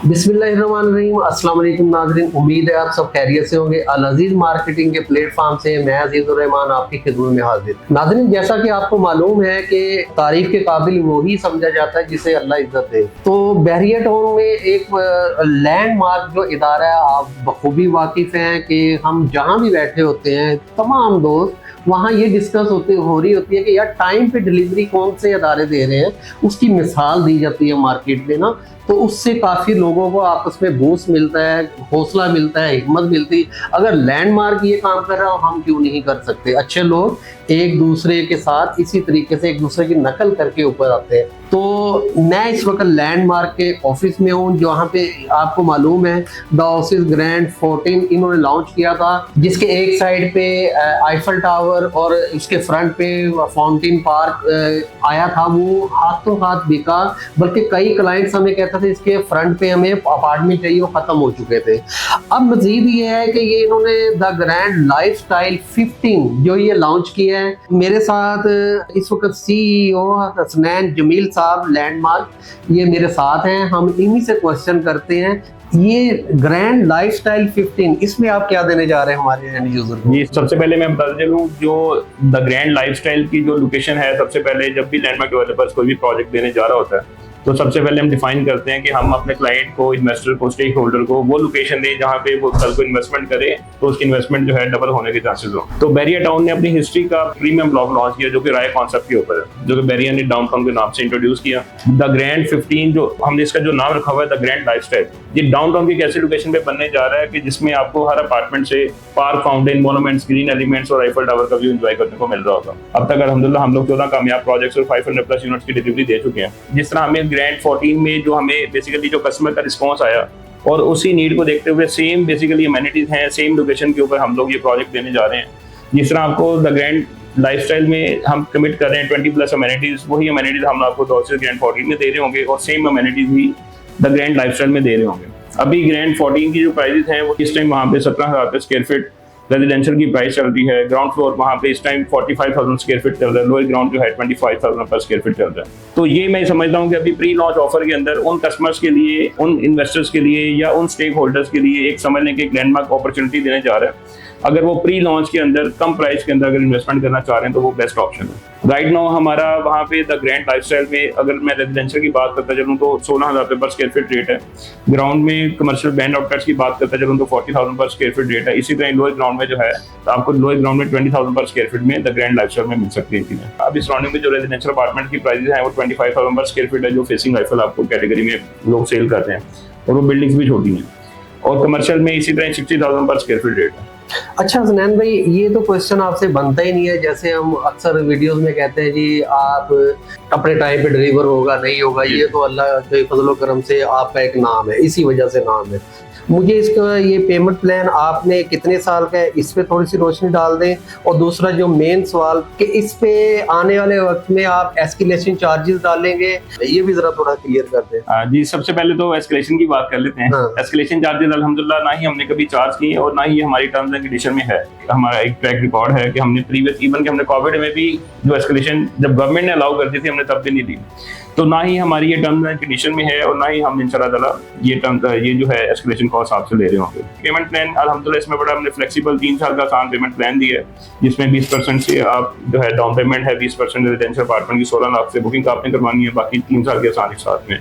बिस्मिल्लाहिर्रहमानिर्रहीम, अस्सलाम वालेकुम नाज़रीन। उम्मीद है आप सब खैरियत से होंगे। अल अज़ीज़ मार्केटिंग के प्लेटफॉर्म से मैं अज़ीज़ुर रहमान आपकी खिदमत में हाजिर। नाज़रीन, जैसा कि आपको मालूम है कि तारीफ के काबिल वही समझा जाता है जिसे अल्लाह इज्जत दे। तो बहरिया टाउन में एक लैंडमार्क जो इदारा है, आप बखूबी वाकिफ़ हैं कि हम जहाँ भी बैठे होते हैं तमाम दोस्त वहाँ ये डिस्कस हो रही होती है कि यार टाइम पे डिलीवरी कौन से अदारे दे रहे हैं, उसकी मिसाल दी जाती है मार्केट में ना। तो उससे काफ़ी लोगों को आपस में बूस्ट मिलता है, हौसला मिलता है, हिम्मत मिलती है। अगर लैंडमार्क ये काम कर रहा हो, हम क्यों नहीं कर सकते। अच्छे लोग एक दूसरे के साथ इसी तरीके से एक दूसरे की नकल करके ऊपर आते हैं। तो मैं इस वक्त लैंडमार्क के ऑफिस में हूँ, जहाँ पे आपको मालूम है द ऑफिस ग्रैंड 14 इन्होंने लॉन्च किया था, जिसके एक साइड पे आईफल टावर और उसके फ्रंट पे फाउंटेन पार्क आया था। वो हाथों हाथ बिका, बल्कि कई क्लाइंट्स हमें कहते थे इसके फ्रंट पे हमें अपार्टमेंट चाहिए, वो खत्म हो चुके थे। अब मजीद ये है कि ये इन्होंने द ग्रैंड लाइफस्टाइल 15 जो ये लॉन्च किया है। मेरे साथ इस वक्त CEO हसनैन जमील साहब लैंडमार्क ये मेरे साथ हैं। हम इन्हीं से क्वेश्चन करते हैं, ये ग्रैंड लाइफस्टाइल 15 इसमें आप क्या देने जा रहे हैं हमारे एंड यूजर को? जी, सबसे पहले मैं बता चलूं, जो द ग्रैंड लाइफस्टाइल की जो लोकेशन है, सबसे पहले जब भी लैंडमार्क डेवलपर्स कोई भी प्रोजेक्ट देने जा रहा होता है तो सबसे पहले हम डिफाइन करते हैं कि हम अपने क्लाइंट को, इन्वेस्टर को, स्टेक होल्डर को वो लोकेशन दें जहाँ पे वो कल को इन्वेस्टमेंट करे तो उसकी इन्वेस्टमेंट जो है डबल होने के चांसेस हो। तो बहरिया टाउन ने अपनी हिस्ट्री का प्रीमियम ब्लॉक लॉन्च किया जो कि राय कॉन्सेप्ट के ऊपर है, जो कि बहरिया ने डाउनटाउन के नाम से इंट्रोड्यूस किया। द ग्रैंड 15 जो हमने इसका जो नाम रखा हुआ है द ग्रैंड लाइफस्टाइल, ये डाउनटाउन की एक ऐसी लोकेशन पे बनने जा रहा है कि जिसमें आपको हर अपार्टमेंट से park, fountain, monuments, green elements और आईफल टावर का व्यू एंजॉय करने को मिल रहा होगा। अब तक अल्हम्दुलिल्लाह हम लोग 14 कामयाब प्रोजेक्ट्स और 500+ यूनिट्स की डिलीवरी दे चुके हैं। जिस तरह हमें ग्रैंड 14 में जो हमें बेसिकली जो कस्टमर का रिस्पॉन्स आया और उसी नीड को देखते हुए सेम बेसिकली अमेनिटीज हैं, सेम लोकेशन के ऊपर हम लोग ये प्रोजेक्ट देने जा रहे हैं। जिस तरह आपको द ग्रैंड लाइफस्टाइल में हम कमिट कर रहे हैं 20+ अमेनिटीज, वही अमेनिटीज हम आपको द ग्रैंड 14 में दे रहे होंगे और सेम अमेनिटीज भी द ग्रैंड लाइफस्टाइल में दे रहे होंगे। अभी ग्रैंड 14 की जो प्राइसेस हैं वो इस टाइम वहाँ पे 17,000 रुपये स्क्वायर फीट रेजिडेंशियल की प्राइस चल रही है। ग्राउंड फ्लोर वहाँ पे इस टाइम 45,000 स्क्वायर फीट चल रहा है, लोअर ग्राउंड जो है 25,000 पर स्क्वायर फीट चल रहा है। तो ये मैं समझता हूँ कि अभी प्री लॉन्च ऑफर के अंदर उन कस्टमर्स के लिए, उन इन्वेस्टर्स के लिए या उन स्टेक होल्डर्स के लिए एक समझने की एक लैंडमार्क अपॉर्चुनिटी देने जा रहा है। अगर वो प्री लॉन्च के अंदर कम प्राइस के अंदर अगर इन्वेस्टमेंट करना चाह रहे हैं तो वो बेस्ट ऑप्शन है। राइट नाउ हमारा वहाँ पे द ग्रैंड लाइफस्टाइल में अगर मैं रेजिडेंशियल की बात करता चलूँ तो 16,000 रुपये पर स्क्वायर फीट रेट है। ग्राउंड में कमर्शियल बैंड आउटलेट्स की बात करता चलूँ तो 40,000 पर स्क्वायर फीट रेट है। इसी तरह लोअर ग्राउंड में जो है आपको लोअर ग्राउंड में 20,000 पर स्क्वायर फीट में द ग्रैंड लाइफस्टाइल में मिल सकती है चीजें। अब इस सराउंडिंग में जो रेजिडेंशियल अपार्टमेंट की प्राइसेस हैं वो 25,000 पर स्क्वायर फीट है, जो फेसिंग आईफल आपको कैटेगरी में लोग सेल करते हैं और वो बिल्डिंग्स भी छोटी हैं। और कमर्शियल में इसी तरह 60,000 पर स्क्वायर फीट रेट है। अच्छा हसनैन भाई, ये तो क्वेश्चन आपसे बनता ही नहीं है। जैसे हम अक्सर वीडियोस में कहते हैं जी आप अपने टाइम पे डिलीवर होगा नहीं होगा, ये तो अल्लाह के फजल व करम से आपका एक नाम है, इसी वजह से नाम है। मुझे इसका ये पेमेंट प्लान आपने कितने साल का है, इस पे थोड़ी सी रोशनी डाल दें। और दूसरा जो मेन सवाल कि इस पे आने वाले वक्त में आप एस्केलेशन चार्जेस डालेंगे, ये भी जरा थोड़ा क्लियर कर दें। जी, सबसे पहले तो एस्केलेशन की बात कर लेते हैं। हाँ। एस्केलेशन चार्जेस अल्हम्दुलिल्लाह ना ही हमने कभी चार्ज किए और ना ही हमारी टर्म्स एंड कंडीशन में है। हमारा एक ट्रैक रिकॉर्ड है कि हमने प्रीवियस इवन कि हमने कोविड में भी जो एस्केलेशन जब गवर्नमेंट ने अलाउ करती थी हमने तब भी नहीं दी। तो ना ही हमारी ये टर्म्स एंड कंडीशन में है और ना ही हम इंशाल्लाह ये जो है एस्केलेशन कॉस्ट आपसे ले रहे होंगे। पेमेंट प्लान अल्हम्दुलिल्लाह इसमें बड़ा हमने फ्लेक्सिबल 3 साल का आसान पेमेंट प्लान दिया है, जिसमें 20% से आप जो है डाउन पेमेंट है, 20% रेजिडेंशियल अपार्टमेंट की 16 लाख से बुकिंग आपने करवानी है, बाकी 3 साल के आसान के साथ में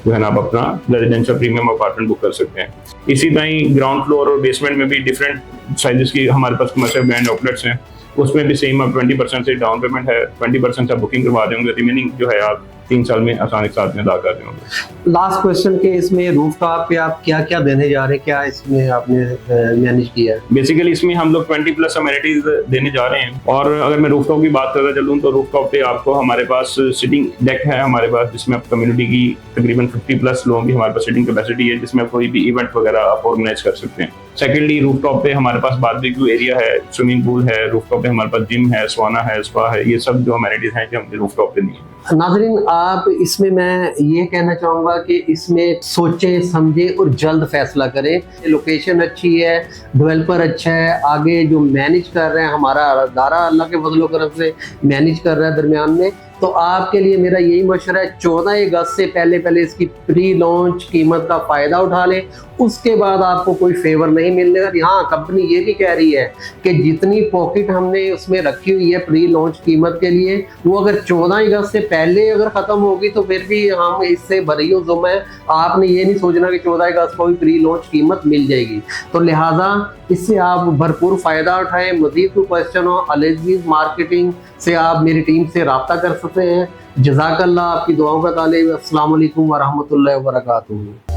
जो है ना आप अपना रेजिडेंशियल प्रीमियम अपार्टमेंट बुक कर सकते हैं। इसी तरह ग्राउंड फ्लोर और बेसमेंट में भी डिफरेंट साइजेस की हमारे पास कमर्शियल ब्रांड आउटलेट्स हैं, उसमें भी सेम आप 20% से डाउन पेमेंट है, 20% से आप बुकिंग करवा देंगे, रिमेनिंग जो है आप 3 साल में आसानी के साथ में अदा कर देंगे। लास्ट क्वेश्चन के इसमें रूफटॉप पे आप क्या क्या देने जा रहे हैं, क्या इसमें आपने मैनेज किया है? बेसिकली इसमें हम लोग 20+ अमेनिटीज देने जा रहे हैं। और अगर मैं रूफटॉप की बात करता चलूँ तो रूफटॉप पे आपको हमारे पास सिटिंग डेक है हमारे पास, जिसमें आप कम्युनिटी की तकरीबन 50+ लोगों की हमारे पास सिटिंग कैपेसिटी है, जिसमें कोई भी इवेंट वगैरह आप ऑर्गेनाइज कर सकते हैं। सेकेंडली रूफटॉप पे हमारे पास बारबेक्यू एरिया है, स्विमिंग पूल है, रूफटॉप पे हमारे पास जिम है, स्वाना है, स्पा है, ये सब जो अमेनिटीज हैं जो हमने रूफटॉप पे दी है। नाज़रीन, आप इसमें मैं ये कहना चाहूँगा कि इसमें सोचे समझे और जल्द फैसला करें। लोकेशन अच्छी है, डेवलपर अच्छा है, आगे जो मैनेज कर रहे हैं हमारा अदारा अल्लाह के फजल व करम से मैनेज कर रहा है दरमियान में, तो आपके लिए मेरा यही मशवरा है 14 अगस्त से पहले इसकी प्री लॉन्च कीमत का फ़ायदा उठा लें, उसके बाद आपको कोई फेवर नहीं मिलने का। हाँ, कंपनी ये भी कह रही है कि जितनी पॉकेट हमने उसमें रखी हुई है प्री लॉन्च कीमत के लिए, वो अगर 14 अगस्त से पहले अगर ख़त्म होगी तो फिर भी हम इससे बरी जुम्मा है। आपने ये नहीं सोचना कि 14 अगस्त को भी प्री लॉन्च कीमत मिल जाएगी। तो लिहाजा इससे आप भरपूर फ़ायदा उठाएं। मज़ीद कोई क्वेश्चन हो अल-अज़ीज़ मार्केटिंग से आप मेरी टीम से रब्ता कर सकते हैं। जज़ाकल्लाह, आपकी दुआओं का तालिब। अस्सलाम वालेकुम व रहमतुल्लाहि व बरकातुहू।